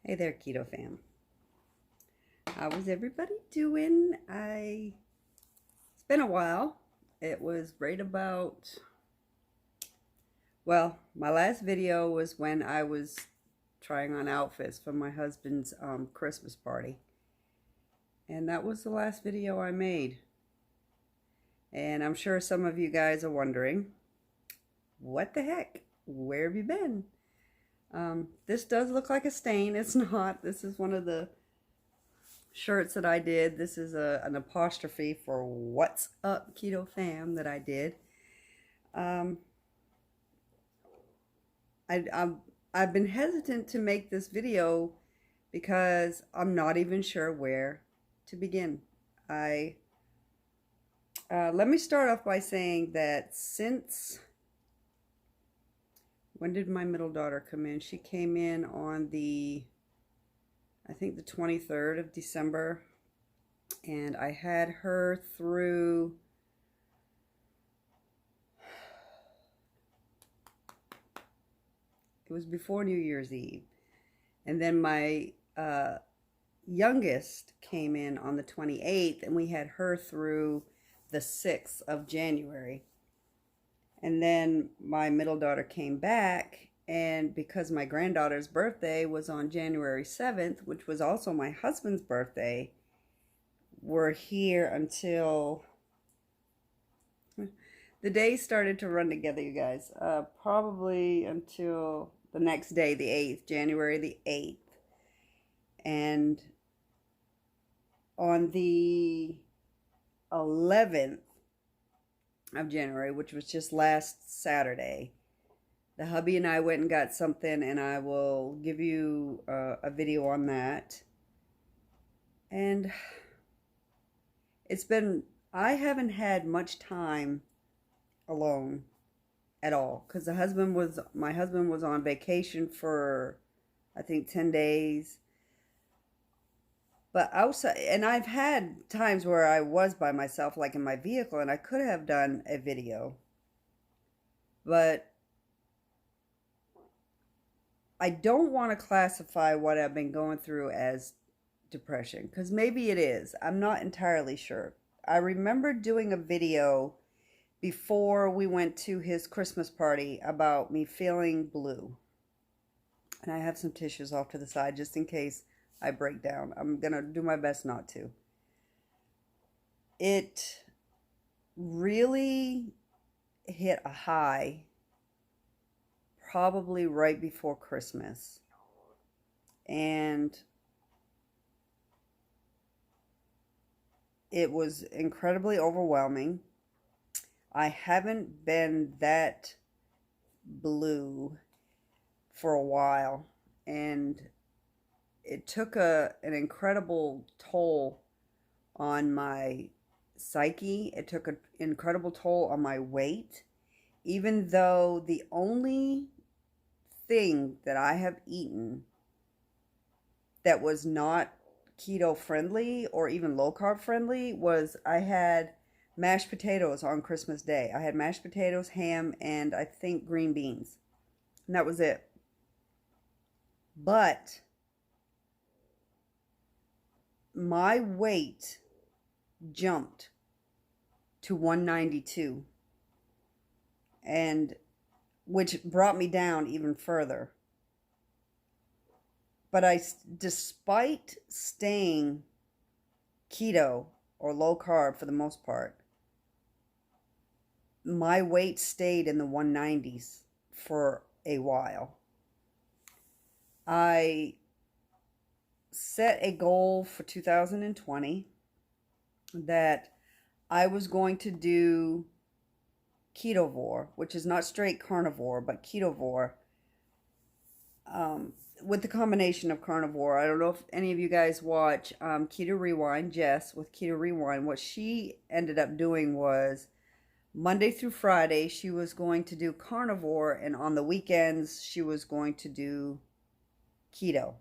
Hey there, Keto fam. How is everybody doing? It's been a while. It was right about, well, my last video was when I was trying on outfits for my husband's Christmas party. And that was the last video I made. And I'm sure some of you guys are wondering, what the heck? Where have you been? This does look like a stain. It's not. This is one of the shirts that I did. This is an apostrophe for "What's up, Keto fam" that I did. Um, I've been hesitant to make this video because I'm not even sure where to begin. Let me start off by saying that since, when did my middle daughter come in? She came in on I think the 23rd of December, and I had her through it was before New Year's Eve. And then my youngest came in on the 28th, and we had her through the 6th of January. And then my middle daughter came back, and because my granddaughter's birthday was on January 7th, which was also my husband's birthday, we're here until the days started to run together, you guys. Probably until the next day, the 8th, January the 8th. And on the 11th of January, which was just last Saturday, the hubby and I went and got something, and I will give you a video on that. And I haven't had much time alone at all, because my husband was on vacation for, I think, 10 days. But outside, and I've had times where I was by myself, like in my vehicle, and I could have done a video. But I don't want to classify what I've been going through as depression, because maybe it is. I'm not entirely sure. I remember doing a video before we went to his Christmas party about me feeling blue. And I have some tissues off to the side just in case I break down. I'm going to do my best not to. It really hit a high probably right before Christmas. And it was incredibly overwhelming. I haven't been that blue for a while, and it took an incredible toll on my psyche. It took an incredible toll on my weight, even though the only thing that I have eaten that was not keto friendly or even low carb friendly was I had mashed potatoes on Christmas Day. I had mashed potatoes, ham, and I think green beans. And that was it. But my weight jumped to 192, and which brought me down even further. But despite staying keto or low carb for the most part, my weight stayed in the 190s for a while. I set a goal for 2020 that I was going to do ketovore, which is not straight carnivore, but ketovore, with the combination of carnivore. I don't know if any of you guys watch Keto Rewind, Jess with Keto Rewind. What she ended up doing was Monday through Friday, she was going to do carnivore, and on the weekends, she was going to do keto.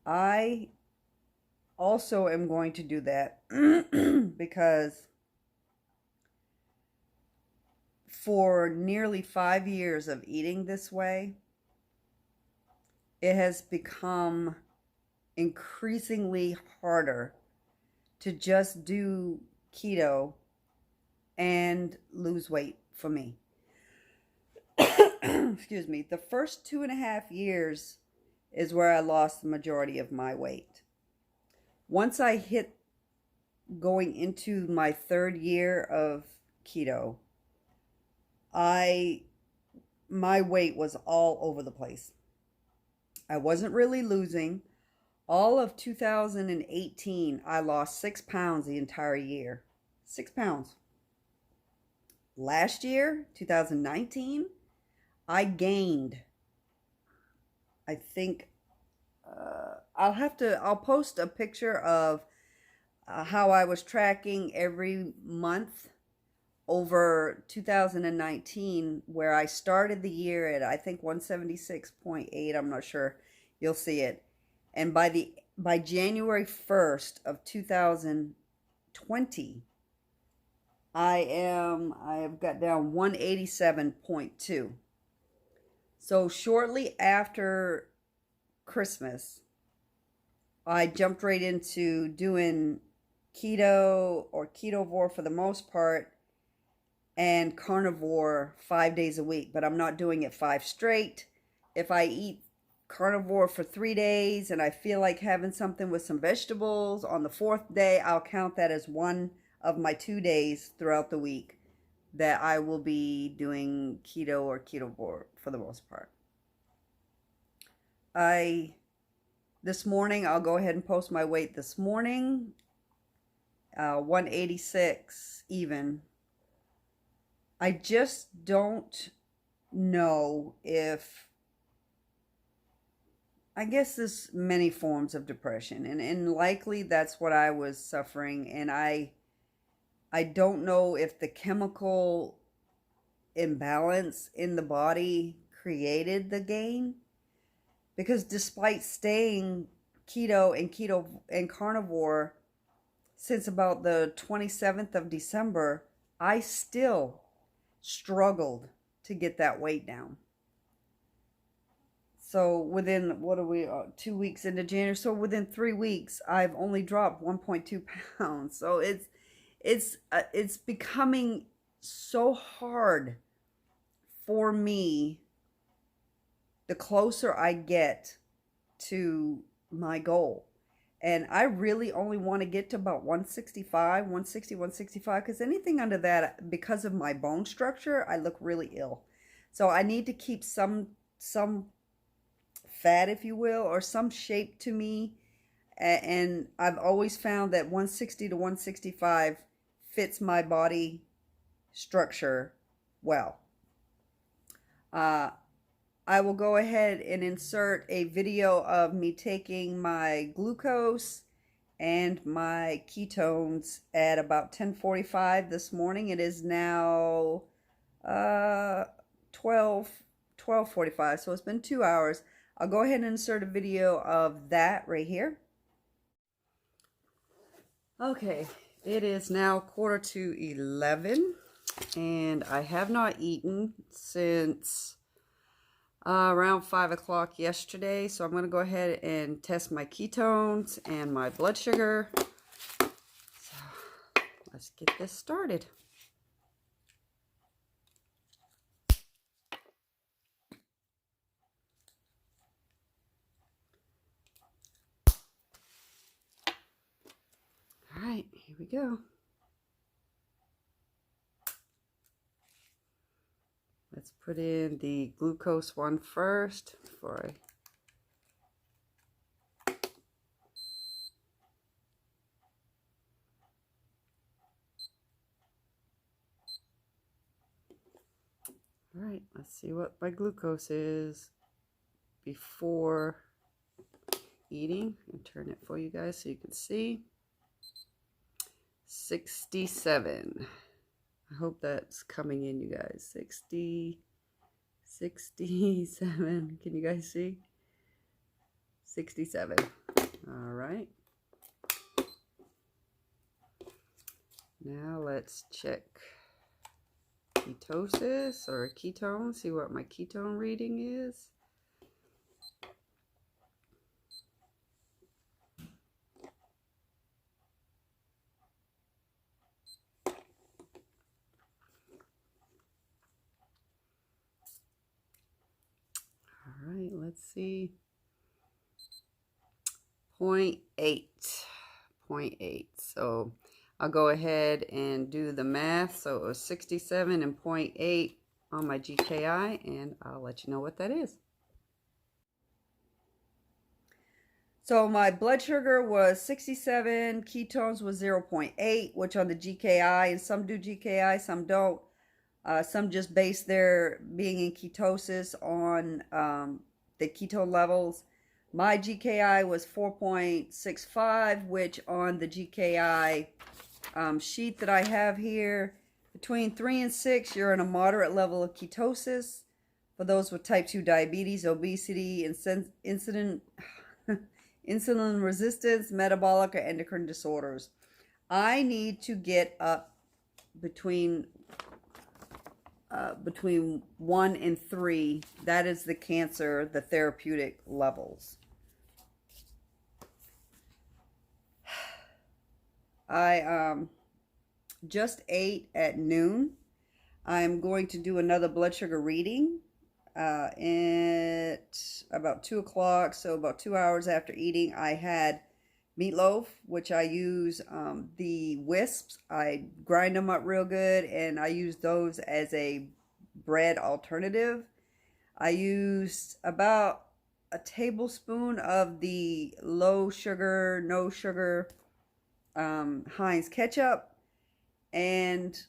I also am going to do that because for nearly 5 years of eating this way, it has become increasingly harder to just do keto and lose weight for me. Excuse me. The first 2.5 years is where I lost the majority of my weight. Once I hit going into my 3rd year of keto, my weight was all over the place. I wasn't really losing. All of 2018, I lost 6 pounds the entire year. 6 pounds. Last year, 2019, I gained, I think, I'll post a picture of how I was tracking every month over 2019, where I started the year at, I think, 176.8. I'm not sure. You'll see it. And by January 1st of 2020, I have got down 187.2. So shortly after Christmas, I jumped right into doing keto or ketovore for the most part, and carnivore 5 days a week, but I'm not doing it 5 straight. If I eat carnivore for 3 days and I feel like having something with some vegetables on the 4th day, I'll count that as one of my 2 days throughout the week that I will be doing keto or ketovore for the most part. This morning, I'll go ahead and post my weight this morning. 186 even. I just don't know if, I guess there's many forms of depression, and likely that's what I was suffering, and I don't know if the chemical imbalance in the body created the gain, because despite staying keto and carnivore since about the 27th of December, I still struggled to get that weight down. So within, 2 weeks into January, so within 3 weeks, I've only dropped 1.2 pounds. So it's becoming so hard for me the closer I get to my goal. And I really only want to get to about 165, 160, 165, because anything under that, because of my bone structure, I look really ill. So I need to keep some fat, if you will, or some shape to me. And I've always found that 160 to 165 fits my body structure well. I will go ahead and insert a video of me taking my glucose and my ketones at about 10:45 this morning. It is now 12:45, so it's been 2 hours. I'll go ahead and insert a video of that right here. Okay, it is now 11:15, and I have not eaten since around 5 o'clock yesterday, so I'm going to go ahead and test my ketones and my blood sugar. So let's get this started. All right, here we go. Let's put in the glucose one first before All right, let's see what my glucose is before eating. And turn it for you guys so you can see. 67. I hope that's coming in, you guys. 67. Can you guys see? 67. All right. Now let's check ketosis or ketone. See what my ketone reading is. see. 0.8. 0.8. So I'll go ahead and do the math. So it was 67 and 0.8 on my GKI, and I'll let you know what that is. So my blood sugar was 67, ketones was 0.8, which on the GKI, and some do GKI, some don't. Some just base their being in ketosis on the ketone levels. My GKI was 4.65, which on the GKI sheet that I have here, between 3 and 6, you're in a moderate level of ketosis. For those with type 2 diabetes, obesity, insulin resistance, metabolic or endocrine disorders. I need to get up between 1 and 3. That is the cancer, the therapeutic levels. I just ate at noon. I'm going to do another blood sugar reading at about 2 o'clock. So about 2 hours after eating, I had meatloaf, which I use the wisps. I grind them up real good, and I use those as a bread alternative. I used about a tablespoon of the low sugar, no sugar Heinz ketchup, and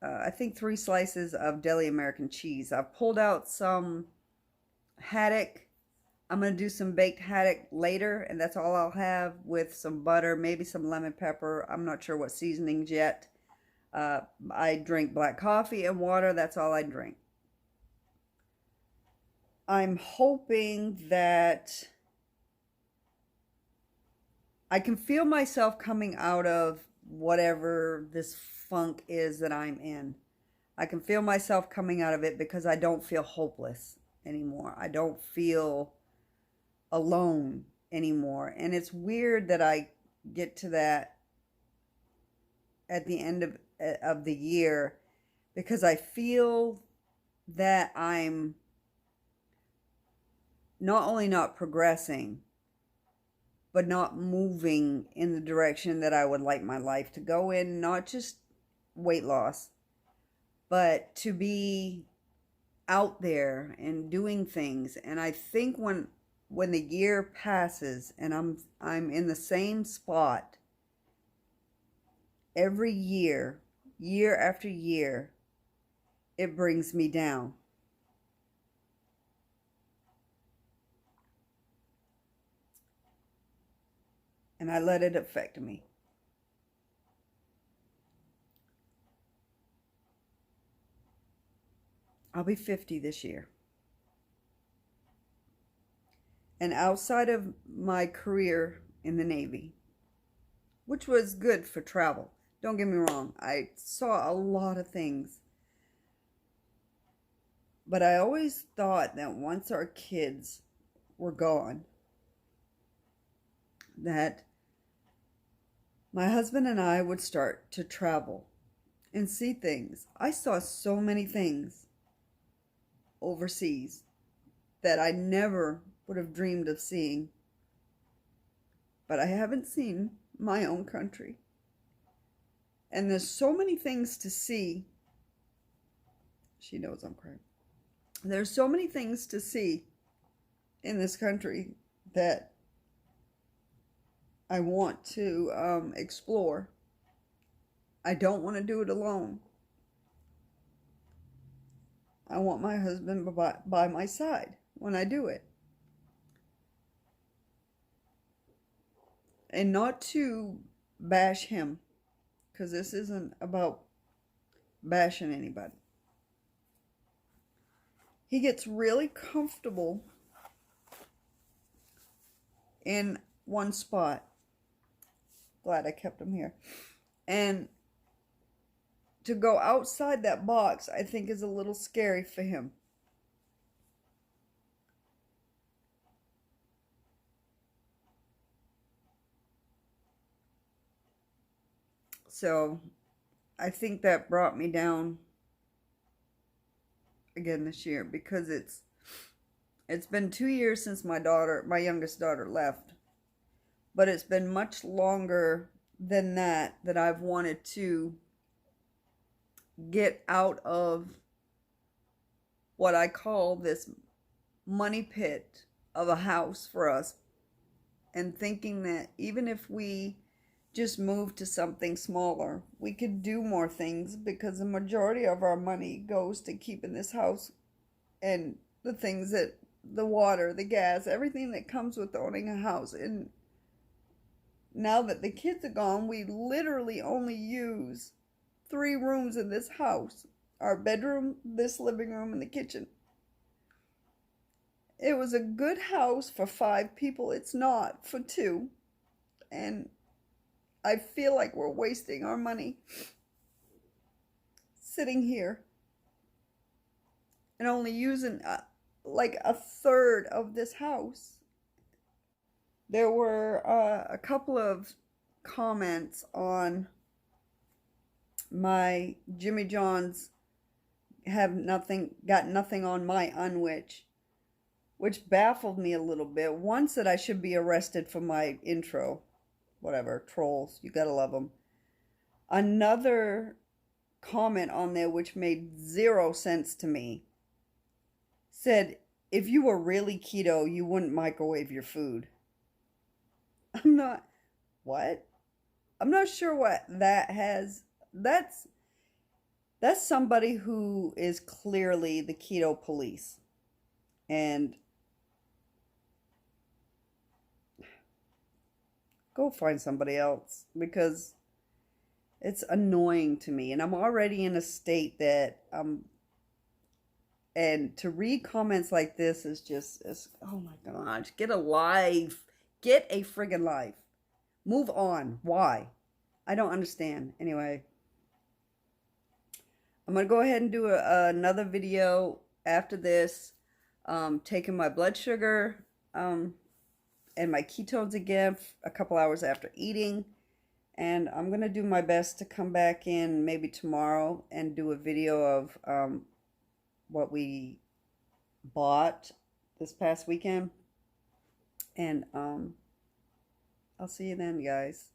I think 3 slices of deli American cheese. I've pulled out some haddock. I'm going to do some baked haddock later, and that's all I'll have, with some butter, maybe some lemon pepper. I'm not sure what seasonings yet. I drink black coffee and water. That's all I drink. I'm hoping that I can feel myself coming out of whatever this funk is that I'm in. I can feel myself coming out of it because I don't feel hopeless anymore. I don't feel alone anymore. And it's weird that I get to that at the end of the year, because I feel that I'm not only not progressing, but not moving in the direction that I would like my life to go in. Not just weight loss, but to be out there and doing things. And I think when the year passes and I'm in the same spot every year, year after year, it brings me down. And I let it affect me. I'll be 50 this year. And outside of my career in the Navy, which was good for travel, don't get me wrong, I saw a lot of things. But I always thought that once our kids were gone, that my husband and I would start to travel and see things. I saw so many things overseas that I never would have dreamed of seeing. But I haven't seen my own country. And there's so many things to see. She knows I'm crying. There's so many things to see in this country that I want to explore. I don't want to do it alone. I want my husband by my side when I do it. And not to bash him, because this isn't about bashing anybody. He gets really comfortable in one spot. Glad I kept him here. And to go outside that box, I think, is a little scary for him. So I think that brought me down again this year, because It's been 2 years since my youngest daughter left, but it's been much longer than that I've wanted to get out of what I call this money pit of a house for us, and thinking that even if we just moved to something smaller, we could do more things, because the majority of our money goes to keeping this house and the things that the water, the gas, everything that comes with owning a house. And now that the kids are gone, we literally only use 3 rooms in this house: our bedroom, this living room, and the kitchen. It was a good house for 5 people. It's not for 2. And I feel like we're wasting our money sitting here and only using like a third of this house. There were a couple of comments on my Jimmy John's got nothing on my unwitch, which baffled me a little bit. One said I should be arrested for my intro. Whatever, trolls, you gotta love them. Another comment on there, which made 0 sense to me, said, if you were really keto, you wouldn't microwave your food. What? I'm not sure what that has. That's somebody who is clearly the keto police. And go find somebody else, because it's annoying to me. And I'm already in a state that and to read comments like this is just, oh my gosh, get a life. Get a friggin' life. Move on. Why? I don't understand. Anyway, I'm going to go ahead and do another video after this, taking my blood sugar and my ketones again a couple hours after eating. And I'm going to do my best to come back in maybe tomorrow and do a video of what we bought this past weekend. And I'll see you then, guys.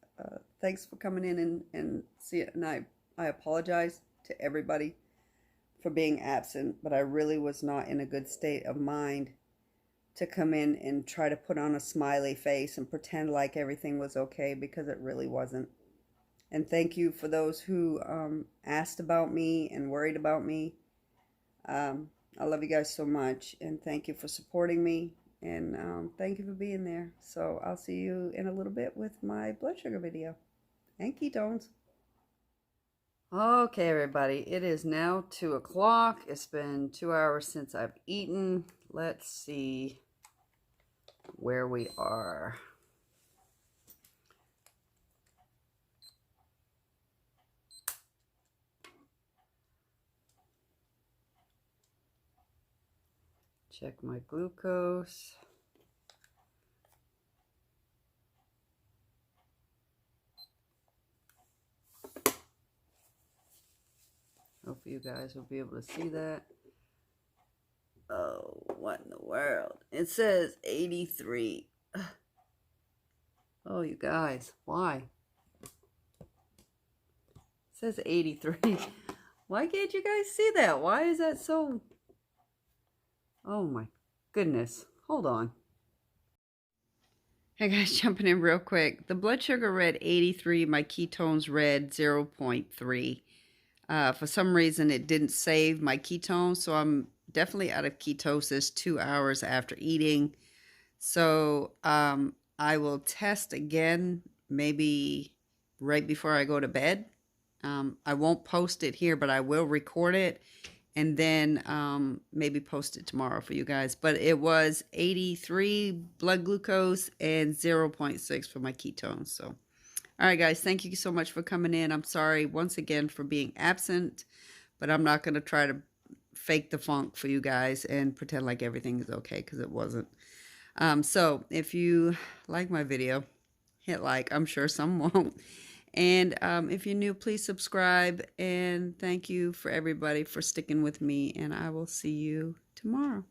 Thanks for coming in and see it. And I apologize to everybody for being absent, but I really was not in a good state of mind to come in and try to put on a smiley face and pretend like everything was okay, because it really wasn't. And thank you for those who asked about me and worried about me. I love you guys so much, and thank you for supporting me, and thank you for being there. So I'll see you in a little bit with my blood sugar video and ketones. Okay, everybody, it is now 2 o'clock. It's been 2 hours since I've eaten. Let's see where we are. Check my glucose. Hope you guys will be able to see that. Oh, what in the world? It says 83. Oh, you guys, why? It says 83. Why can't you guys see that? Why is that so... Oh my goodness. Hold on. Hey guys, jumping in real quick. The blood sugar read 83. My ketones read 0.3. For some reason, it didn't save my ketones, so I'm definitely out of ketosis 2 hours after eating. So I will test again, maybe right before I go to bed. I won't post it here, but I will record it and then maybe post it tomorrow for you guys. But it was 83 blood glucose and 0.6 for my ketones. So, all right, guys, thank you so much for coming in. I'm sorry once again for being absent, but I'm not going to try to fake the funk for you guys and pretend like everything is okay, because it wasn't. So if you like my video, hit like. I'm sure some won't. And if you're new, please subscribe. And thank you for everybody for sticking with me. And I will see you tomorrow.